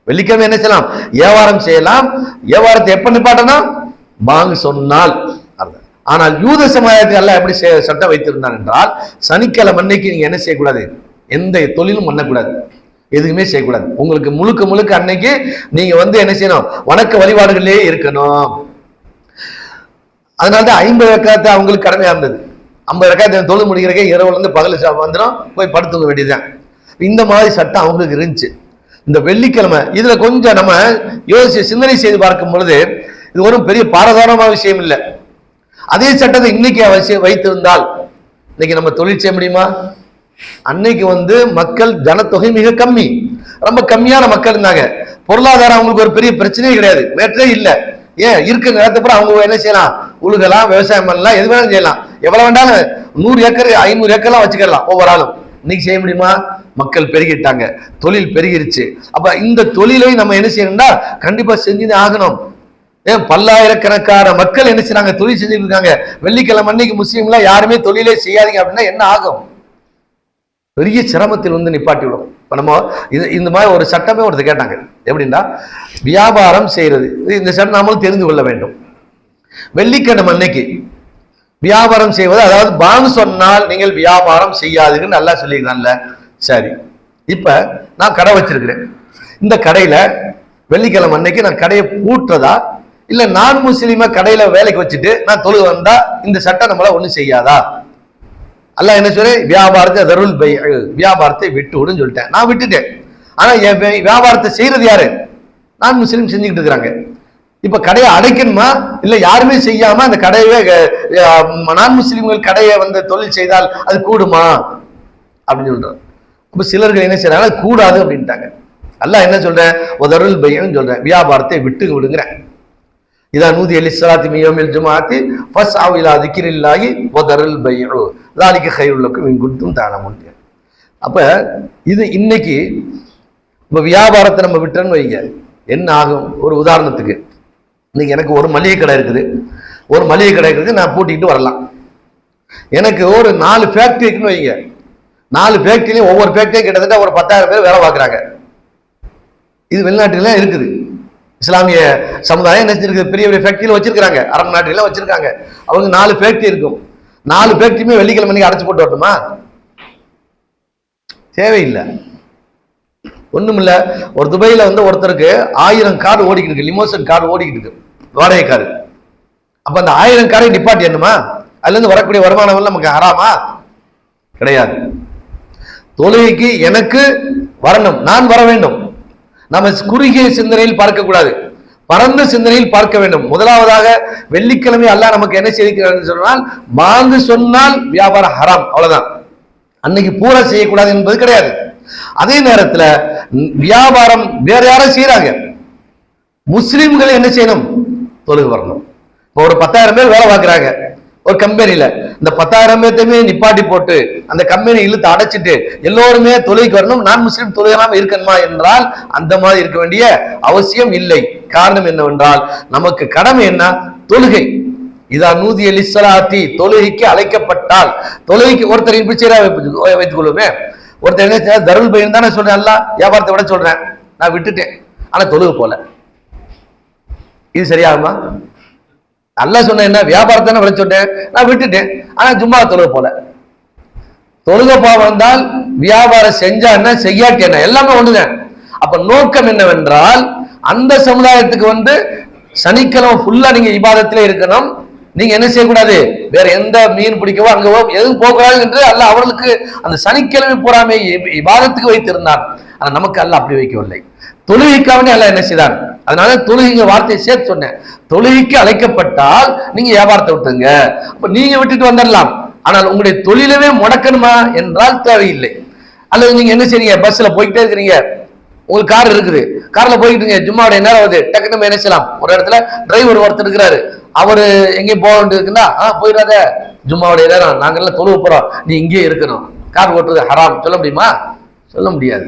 வெள்ளிக்கிழமை என்ன செய்யலாம்? வியாபாரம் செய்யலாம். வியாபாரத்தை எப்ப நிப்பாட்டணும்? பாங்க சொன்னால். ஆனால் யூத சமுதாயத்துக்கு எல்லாம் எப்படி சட்டம் வைத்திருந்தான் என்றால், சனிக்கிழமை அன்னைக்கு நீங்க என்ன செய்யக்கூடாது? எந்த தொழிலும் பண்ணக்கூடாது, எதுவுமே செய்யக்கூடாது. உங்களுக்கு முழுக்க முழுக்க அன்னைக்கு நீங்க என்ன செய்யணும்? வணக்க வழிபாடுகளே இருக்கணும். அதனால்தான் 50 ரக்காத்து அவங்களுக்கு கடமையா இருந்தது. 50 ரக்காத்து தொழில் முடிக்கிறக்கே இரவுல இருந்து பகல் வந்துடும், போய் படுத்துக்க வேண்டியதுதான். இந்த மாதிரி சட்டம் அவங்களுக்கு இருந்துச்சு. இந்த வெள்ளிக்கிழமை இதுல கொஞ்சம் நம்ம யோசிச்சு சிந்தனை செய்து பார்க்கும் பொழுது இது ஒரு பெரிய பாரதாரமான விஷயம் இல்லை. அதே சட்டத்தை இன்னைக்கு வைத்திருந்தால் இன்னைக்கு நம்ம தொழில் செய்ய முடியுமா? அன்னைக்கு மக்கள் ஜனத்தொகை மிக கம்மி, ரொம்ப கம்மியான மக்கள் இருந்தாங்க. பொருளாதாரம் அவங்களுக்கு ஒரு பெரிய பிரச்சனையே கிடையாது, மேற்றே இல்லை. ஏன் இருக்க நேரத்துக்கு அவங்க என்ன செய்யலாம்? உழுகலாம், விவசாயம் பண்ணலாம், எது வேணாலும் செய்யலாம். எவ்வளவு வேண்டாலும் 100 ஏக்கர் 500 ஏக்கர்லாம் வச்சுக்கலாம் ஒவ்வொரு ஆளும். இன்னைக்கு செய்ய முடியுமா? மக்கள் பெருகிட்டாங்க, தொழில் பெருகிருச்சு. அப்ப இந்த தொழிலை நம்ம என்ன செய்யணும்னா கண்டிப்பா செஞ்சுதான் ஆகணும். ஏன் பல்லாயிரக்கணக்கான மக்கள் என்ன செய்றாங்க? தொழில் செஞ்சுட்டு இருக்காங்க. வெள்ளிக்கிழமை அன்னைக்கு முஸ்லீம்லாம் யாருமே தொழிலே செய்யாதீங்க அப்படின்னா என்ன ஆகும்? பெரிய சிரமத்தில் நிப்பாட்டி விடும். இப்ப நம்ம இந்த மாதிரி ஒரு சட்டமே ஒருத்தர் கேட்டாங்க, எப்படின்னா வியாபாரம் செய்யறது. இந்த சட்டம் நாமளும் தெரிந்து கொள்ள வேண்டும். வெள்ளிக்கிழமை அன்னைக்கு வியாபாரம் செய்வது, அதாவது பாங்கு சொன்னால் நீங்கள் வியாபாரம் செய்யாதுன்னு நல்லா சொல்லியிருக்கான்ல. சரி, இப்ப நான் கடை வச்சிருக்கிறேன். இந்த கடையில வெள்ளிக்கிழமை அன்னைக்கு நான் கடையை பூட்டுறதா இல்ல நான் முஸ்லீமா கடையில வேலைக்கு வச்சுட்டு நான் தொழுக வந்தா இந்த சட்டம் நம்மள ஒண்ணும் செய்யாதா? அல்லாஹ் என்ன சொல்ற? வியாபாரத்தை தருள் பை, வியாபாரத்தை விட்டு விடுன்னு சொல்லிட்டேன். நான் விட்டுட்டேன். ஆனா என் வியாபாரத்தை செய்யறது யாரு? நான் முஸ்லீம் செஞ்சுக்கிட்டு இருக்கிறாங்க. இப்ப கடையை அடைக்கணுமா இல்ல யாருமே செய்யாம அந்த கடையவே நான் முஸ்லீம்கள் கடையை தொழில் செய்தால் அது கூடுமா அப்படின்னு சொல்றாங்க. அப்ப சிலர்கள் என்ன செய்யறாங்க? கூடாது அப்படின்ட்டாங்க. அல்லாஹ் என்ன சொல்றேன்? ஒதருள் பையன்னு சொல்றேன், வியாபாரத்தை விட்டு விடுங்கிறேன். இதா நூதி அலி ஸலாத்தி மின் யௌமில் ஜும்ஆத்தி ஃபஸ்அவு இலா திக்ரில்லாஹி வதருல் பைஉ ஸாலிக கைருல் லக்கும் இன் குன்தும் தஅலமூன். அப்ப இது இன்னைக்கு இப்ப வியாபாரத்தை நம்ம விட்டோன்னு வைங்க, என்ன ஆகும்? ஒரு உதாரணத்துக்கு இன்னைக்கு எனக்கு ஒரு மளிகை கடை இருக்குது. ஒரு மளிகை கடை இருக்குது, நான் பூட்டிக்கிட்டு வரலாம். எனக்கு ஒரு 4 ஃபேக்டரி இருக்குன்னு வைங்க. 4 ஃபேக்டரிலையும் ஒவ்வொரு ஃபேக்டரியும் கிட்டத்தட்ட ஒரு 10,000 பேர் வேலை பார்க்குறாங்க. இது வெளிநாட்டுல இருக்குது. இஸ்லாமிய சமுதாயம் என்ன செஞ்சிருக்கு? பெரிய பெரிய ஃபேக்டரியில வச்சிருக்காங்க, அரபு நாட்டில வச்சிருக்காங்க. அவங்க 4 ஃபேக்டரி இருக்கும். 4 ஃபேக்டரியுமே வெள்ளிக்கிழமை அடைச்சு போட்டு வரட்டுமா? தேவையில்லை. ஒண்ணுமில்ல. ஒரு துபாயில ஒருத்தருக்கு 1000 கார் ஓடிக்கிட்டு இருக்கு, லிமோசன் கார் ஓடிக்கிட்டு இருக்கு, வாடகை காரு. அப்ப அந்த 1000 காரை நிப்பாட்டி என்னமா? அதுல இருந்து வரக்கூடிய வருமானம் நமக்கு ஹராமா? கிடையாது. தொழுகைக்கு எனக்கு வரணும், நான் வர வேண்டும். நம்ம குறுகிய சிந்தனையில் பார்க்க கூடாது, பரந்த சிந்தனையில் பார்க்க வேண்டும். முதலாவதாக வெள்ளிக்கிழமை அல்லாஹ் நமக்கு என்ன செய்திருக்கிறார் சொன்னால், பாங்கு சொன்னால் வியாபாரம் ஹராம், அவ்வளவுதான். அன்னைக்கு பூரா செய்யக்கூடாது என்பது கிடையாது. அதே நேரத்துல வியாபாரம் வேற யாரும் செய்யறாங்க, முஸ்லிம்கள் என்ன செய்யணும்? தொழுகை வரணும். இப்போ ஒரு 10,000 பேர் வேலை பார்க்கிறாங்க ஒரு கம்பெனில. இந்த 10,000 பேர்த்தையுமே நிப்பாட்டி போட்டு அந்த கம்பெனி இழுத்து அடைச்சிட்டு எல்லோருமே தொழுகைக்கு வரணும், நான் முஸ்லிம் தொழுகாம இருக்கணுமா என்றால் அந்த மாதிரி இருக்க வேண்டிய அவசியம் இல்லை. காரணம் என்னவென்றால் நமக்கு கடமை என்ன? தொழுகை. இதா நூதி அலி ஸலாத்தி, தொழுகைக்கு அழைக்கப்பட்டால், தொழுகைக்கு ஒருத்தர் பிச்சையா வைத்துக் கொள்ளுமே. ஒருத்தர் என்ன தருள் பையன் தானே சொல்றேன், அல்ல வியாபாரத்தை விட சொல்றேன், நான் விட்டுட்டேன், ஆனா தொழுகை போல. இது சரியாகுமா? அல்லாஹ் சொன்ன என்ன? வியாபாரத்தை விட சொன்னேன், நான் விட்டுட்டேன், ஆனா ஜும்மா தொழுகை போல. தொழுகை போக வந்தால் வியாபாரம் செஞ்சா என்ன, செய்யாட்டி என்ன, எல்லாமே ஒண்ணுதான். அப்ப நோக்கம் என்னவென்றால் அந்த சமுதாயத்துக்கு சனிக்கிழமை ஃபுல்லா நீங்க இபாதத்திலே இருக்கணும், நீங்க என்ன செய்யக்கூடாது, வேற எந்த மீன் பிடிக்கவோ அங்கவோ எதுவும் போகக்கூடாது என்று அல்லாஹ் அவர்களுக்கு அந்த சனிக்கிழமை பூராமை இபாதத்துக்கு வைத்திருந்தான். ஆனா நமக்கு அல்லாஹ் அப்படி வைக்கவில்லை. தொழுகைக்காக அல்லாஹ் என்ன செய்தான், அதனால தொழுகைங்க வார்த்தையை சேர்த்து சொன்னேன். தொழுகைக்கு அழைக்கப்பட்டால் நீங்க வியாபாரத்தை விட்டுங்க, அப்ப நீங்க விட்டுட்டு வந்துடலாம். ஆனால் உங்களுடைய தொழிலவே முடக்கணுமா என்றால் தேவையில்லை. அல்லது நீங்க என்ன செய்றீங்க, பஸ்ல போய்கிட்டே இருக்கிறீங்க, உங்களுக்கு கார் இருக்குது, கார்ல போயிட்டு இருக்கீங்க, ஜும்மாவுடைய நேரம் வருது, டக்குன்னு நம்ம என்ன செய்யலாம், ஒரு இடத்துல டிரைவர் ஒருத்தர் இருக்கிறாரு, அவரு எங்கேயும் போக வேண்டியிருக்குன்னா போயிடாத, ஜும்மாவுடைய நேரம் நாங்கெல்லாம் தொழுவ போறோம், நீ இங்கேயே இருக்கணும், கார் ஓட்டுறது ஹராம் சொல்ல முடியுமா? சொல்ல முடியாது.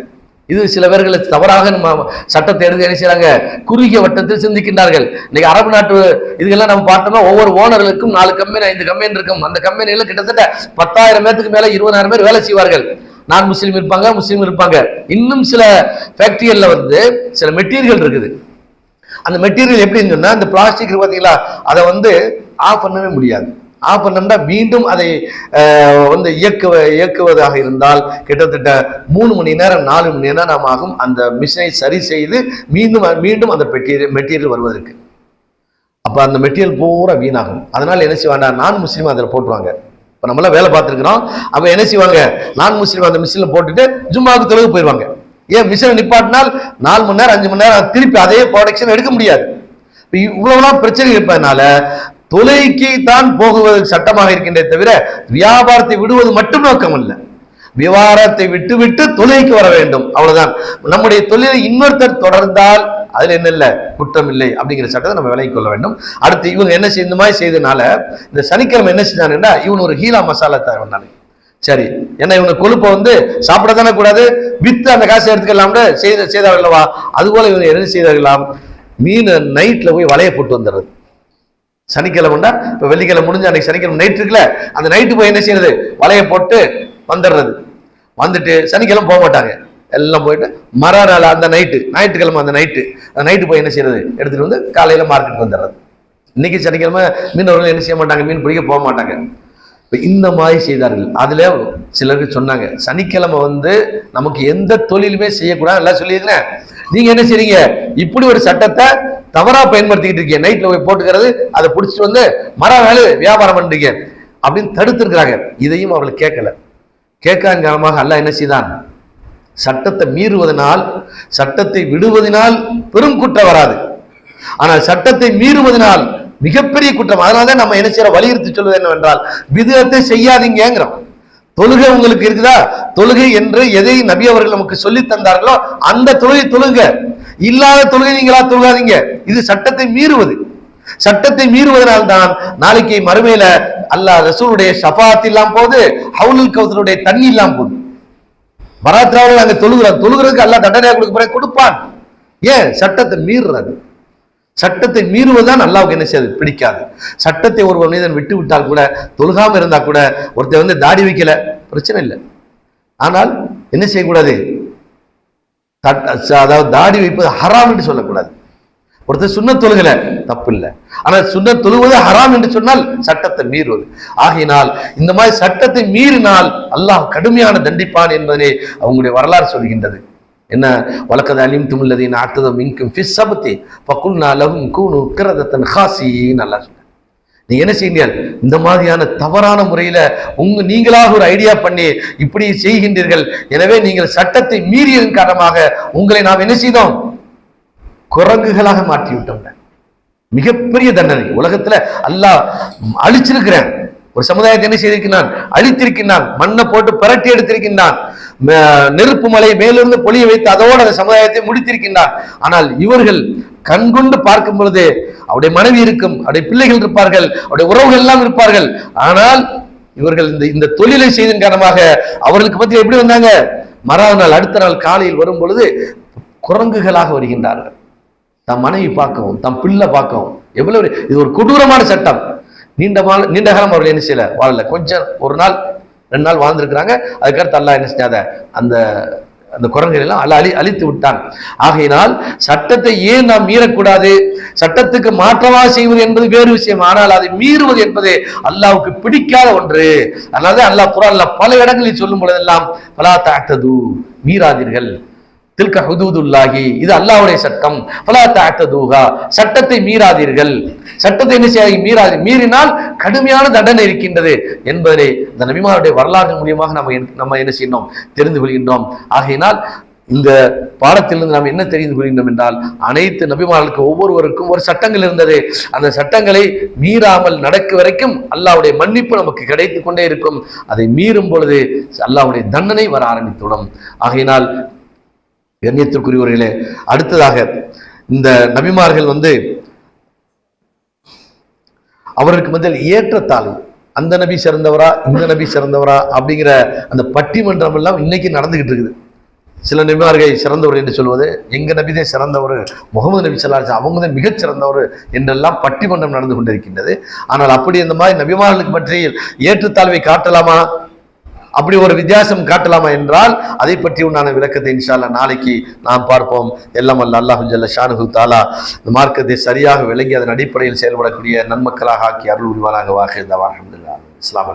இது சில பேர்கள் தவறாக நம்ம சட்டத்தை எடுத்து என்ன செய்யறாங்க, குறுகிய வட்டத்தில் சிந்திக்கின்றார்கள். இன்னைக்கு அரபு நாட்டு இதுக்கெல்லாம் நம்ம பார்த்தோம்னா ஒவ்வொரு ஓனர்களுக்கும் 4 கம்பெனி 5 கம்பெனி இருக்கும். அந்த கம்பெனிகள் கிட்டத்தட்ட 10,000 பேருக்கு மேல 20,000 பேர் வேலை செய்வார்கள். நான் முஸ்லீம் இருப்பாங்க, முஸ்லீம் இருப்பாங்க. இன்னும் சில ஃபேக்டரிகள்ல வந்து சில மெட்டீரியல் இருக்குது. அந்த மெட்டீரியல் எப்படின்னு சொன்னா, அந்த பிளாஸ்டிக் பார்த்தீங்களா, அதை வந்து ஆஃப் பண்ணவே முடியாது. ஆஃப் பண்ணா மீண்டும் அதை வந்து இயக்குவதாக இருந்தால் கிட்டத்தட்ட 3 மணி நேரம் 4 மணி நேரம் ஆகும் அந்த மிஷினை சரி செய்து மீண்டும் அந்த மெட்டீரியல் வருவதற்கு. அப்ப அந்த மெட்டீரியல் பூரா வீணாகும். அதனால என்ன செய்வாங்க, நான் முஸ்லீம் அதில் போட்டுருவாங்க. இப்போ நம்மளாம் வேலை பார்த்துருக்கிறோம். அப்போ என்ன செய்வாங்க, நான் முஸ்லீம் அந்த மிஷினில் போட்டுட்டு ஜும்மாவுக்கு தொழுக போயிடுவாங்க. ஏன் மிஷினை நிப்பாட்டினால் 4 மணி நேரம் 5 மணி நேரம் திருப்பி அதே ப்ரொடக்ஷன் எடுக்க முடியாது. இவ்வளவுலாம் பிரச்சனை இருப்பதனால தொழுகைக்கு தான் போகுவது சட்டமாக இருக்கின்றே தவிர வியாபாரத்தை விடுவது மட்டும் நோக்கம் அல்ல. வியாபாரத்தை விட்டு விட்டு தொழுகைக்கு வர வேண்டும், அவ்வளவுதான். நம்முடைய தொழிலை இன்னொருத்தர் தொடர்ந்தால் அதுல என்ன இல்லை, குற்றம் இல்லை அப்படிங்கிற சட்டத்தை நம்ம விலகிக் கொள்ள வேண்டும். அடுத்து இவங்க என்ன இந்த மாதிரி செய்ததுனால இந்த சனிக்கிழமை என்ன செஞ்சாங்கன்னா, இவன் ஒரு ஹீலா மசாலா தருவனாலே சரி, ஏன்னா இவங்க கொழுப்பை வந்து சாப்பிட தானே கூடாது, வித்து அந்த காசை எடுத்துக்கலாம்னு செய்தார்களவா, அதுபோல இவங்க என்ன செய்தார்களாம், மீன் நைட்ல போய் வலைய போட்டு வந்துடுறது. சனிக்கிழமைண்டா இப்ப வெள்ளிக்கிழமை முடிஞ்சு அன்னைக்கு சனிக்கிழமை நைட் இருக்குல்ல, அந்த நைட்டு போய் என்ன செய்யறது, வலைய போட்டு வந்துடுறது. வந்துட்டு சனிக்கிழமை போக மாட்டாங்க, எல்லாம் போயிட்டு மறுநாள் அந்த ஞாயிற்றுக்கிழமை அந்த நைட்டு போய் என்ன செய்யறது, எடுத்துட்டு வந்து காலையில மார்க்கெட்டுக்கு வந்துடுறது. இன்னைக்கு சனிக்கிழமை மீனவர்கள் என்ன செய்ய மாட்டாங்க, மீன் பிடிக்க போக மாட்டாங்க. இந்த மாதிரி செய்தார்கள். அதுல சிலருக்கு சொன்னாங்க, சனிக்கிழமை வந்து நமக்கு எந்த தொழிலுமே செய்யக்கூடாது எல்லாம் சொல்லியிருக்கிறேன். நீங்க என்ன செய்றீங்க, இப்படி ஒரு சட்டத்தை தவறா பயன்படுத்திக்கிட்டு இருக்கீங்க, நைட்ல போய் போட்டுக்கிறது, அதை பிடிச்சிட்டு வந்து மறுநாள் வியாபாரம் பண்றீங்க அப்படின்னு தடுத்திருக்கிறாங்க. இதையும் அவர்கள் கேட்காத காரணமாக அல்லாஹ் என்ன செய்தான், சட்டத்தை மீறுவதனால் சட்டத்தை விடுவதனால் பெரும் குற்றம் வராது, ஆனால் சட்டத்தை மீறுவதனால் மிகப்பெரிய குற்றம். அதனாலதான் நம்ம என்ன செய்யற வலியுறுத்தி சொல்வது என்னவென்றால், விதத்தை செய்யாதீங்கிறோம். தொழுகை உங்களுக்கு இருக்குதா, தொழுகை என்று எதை நபி அவர்கள் நமக்கு சொல்லி தந்தார்களோ அந்த தொழுகை தொழுங்க, இல்லாத தொழுகை நீங்களா தொழுகாதீங்க. இது சட்டத்தை மீறுவது. சட்டத்தை மீறுவதனால்தான் நாளைக்கு மறுமையில அல்லாஹ் ரசூலுடைய ஷஃபாத் இல்லாம போகுது, ஹவுலுல் கௌசருடைய தண்ணி இல்லாம போகுது. பராத்ராவில் நாங்க தொழுகிறதுக்கு அல்லாஹ் தண்டனையா கொடுப்பான். ஏன், சட்டத்தை மீறுறது. சட்டத்தை மீறுவதுதான் அல்லாஹ்வுக்கு என்ன செய்யாது, பிடிக்காது. சட்டத்தை ஒரு மனிதன் விட்டு விட்டால் கூட, தொழுகாம இருந்தா கூட, ஒருத்தர் வந்து தாடி வைக்கல பிரச்சனை இல்லை, ஆனால் என்ன செய்யக்கூடாது, அதாவது தாடி வைப்பது ஹராம் என்று சொல்லக்கூடாது. ஒருத்தர் சுன்னத் தொழுகல தப்பு இல்லை, ஆனால் சுன்னத் தொழுவது ஹராம் என்று சொன்னால் சட்டத்தை மீறுவது. ஆகையினால் இந்த மாதிரி சட்டத்தை மீறினால் அல்லாஹ் கடுமையான தண்டிப்பான் என்பதனை அவங்களுடைய வரலாறு சொல்கின்றது. என்ன, வலக்கத் அலிம்தும் அல்லதீன அஅதது மின்கும் ஃபிஸ் ஸப்தி ஃபகுல்னா லஹும் கூனு கிரதத்தன் ஹாஸீன். அல்லாஹ் சொல்றார், நீங்க என்ன செய்யுங்கள், இந்த மாதிரியான தவறான முறையில நீங்களாக ஒரு ஐடியா பண்ணி இப்படி செய்கின்றீர்கள், எனவே நீங்கள் சட்டத்தை மீறியதன் காரணமாக உங்களை நாம் என்ன செய்தோம், குரங்குகளாக மாற்றிவிட்டோம். மிகப்பெரிய தண்டனை உலகத்துல அல்லாஹ் அழிச்சிருக்கிறேன். ஒரு சமுதாயத்தை என்ன செய்திருக்கிறான், அழித்திருக்கின்றான், மண்ணை போட்டு பிரட்டி எடுத்திருக்கின்றான், நெருப்பு மலை மேலிருந்து பொழிய வைத்து அதோடு அந்த சமுதாயத்தை முடித்திருக்கின்றான். ஆனால் இவர்கள் கண்கொண்டு பார்க்கும் பொழுது அவருடைய மனைவி இருக்கும், அவருடைய பிள்ளைகள் இருப்பார்கள், அவருடைய உறவுகள் எல்லாம் இருப்பார்கள். ஆனால் இவர்கள் இந்த தொழிலை செய்ததன் காரணமாக அவர்களுக்கு பற்றி எப்படி வந்தாங்க, மறாவது நாள் அடுத்த நாள் காலையில் வரும் பொழுது குரங்குகளாக வருகின்றார்கள். தம் மனைவி பார்க்கவும் தம் பிள்ளை பார்க்கவும் எவ்வளவு, இது ஒரு கொடூரமான சட்டம். நீண்ட காலம் அவர்கள் என்ன செய்யல, வாழல, கொஞ்சம் 1 நாள் 2 நாள் வாழ்ந்திருக்கிறாங்க. அதுக்கடுத்து அல்லாஹ் என்ன செஞ்சாத அந்த குரங்குகள் எல்லாம் அழித்து விட்டான். ஆகையினால் சட்டத்தை ஏன் நாம் மீறக்கூடாது, சட்டத்துக்கு மாற்றமாக செய்வது என்பது வேறு விஷயம், ஆனால் அதை மீறுவது என்பது அல்லாஹ்வுக்கு பிடிக்காத ஒன்று. அதனால அல்லாஹ் குர்ஆன்ல பல இடங்களில் சொல்லும் பொழுதெல்லாம் ஃபலா தஅதது, மீறாதீர்கள், தில்க ஹுதூதுல்லாஹி, இது அல்லாஹ்வுடைய சட்டம், ஃபலா தஅததுஹா, சட்டத்தை மீறாதீர்கள். சட்டத்தை என்ன செய்ய மீறாது, மீறினால் கடுமையான தண்டனை இருக்கின்றது என்பதை இந்த நபிமாருடைய வரலாறு மூலியமாக நம்ம என்ன செய்யணும், தெரிந்து கொள்கின்றோம். ஆகையினால் இந்த பாடத்திலிருந்து நாம் என்ன தெரிந்து கொள்கின்றோம் என்றால், அனைத்து நபிமார்களுக்கு ஒவ்வொருவருக்கும் ஒரு சட்டங்கள் இருந்தது. அந்த சட்டங்களை மீறாமல் நடக்க வரைக்கும் அல்லாஹ்வுடைய மன்னிப்பு நமக்கு கிடைத்துக் கொண்டே இருக்கும். அதை மீறும் பொழுது அல்லாஹ்வுடைய தண்டனை வர ஆரம்பித்துவிடும். ஆகையினால் கண்ணியத்திற்குரியவர்களே, அடுத்ததாக இந்த நபிமார்கள் அவருக்கு மத்தியில் ஏற்றத்தாழ்வு, அந்த நபி சிறந்தவரா இந்த நபி சிறந்தவரா அப்படிங்கிற அந்த பட்டிமன்றம் எல்லாம் இன்னைக்கு நடந்துகிட்டு இருக்குது. சில நபிமார்கள் சிறந்தவர் என்று சொல்வது, எங்க நபிதான் சிறந்தவர், முகமது நபி ஸல்லல்லாஹு அலைஹி வஸல்லம் அவங்க தான் மிகச் சிறந்தவர் என்றெல்லாம் பட்டிமன்றம் நடந்து கொண்டிருக்கின்றது. ஆனால் அப்படி இந்த மாதிரி நபிமார்களுக்கு பற்றி ஏற்றத்தாழ்வை காட்டலாமா, அப்படி ஒரு வித்தியாசம் காட்டலாமா என்றால் அதை பற்றி உண்டான விளக்கத்தை இன்ஷா அல்லாஹ் நாளைக்கு நாம் பார்ப்போம். எல்லாம் வல்ல அல்லாஹ் ஜல்ல ஷானுஹு தஆலா இந்த மார்க்கத்தை சரியாக விளங்கி அதன் அடிப்படையில் செயல்படக்கூடிய நன்மக்களாக ஆக்கி அருள் புரிவானாக. வாஹிர் தஅவானா அல்ஹம்துலில்லாஹ். அஸ்ஸலாமு அலைக்கும்.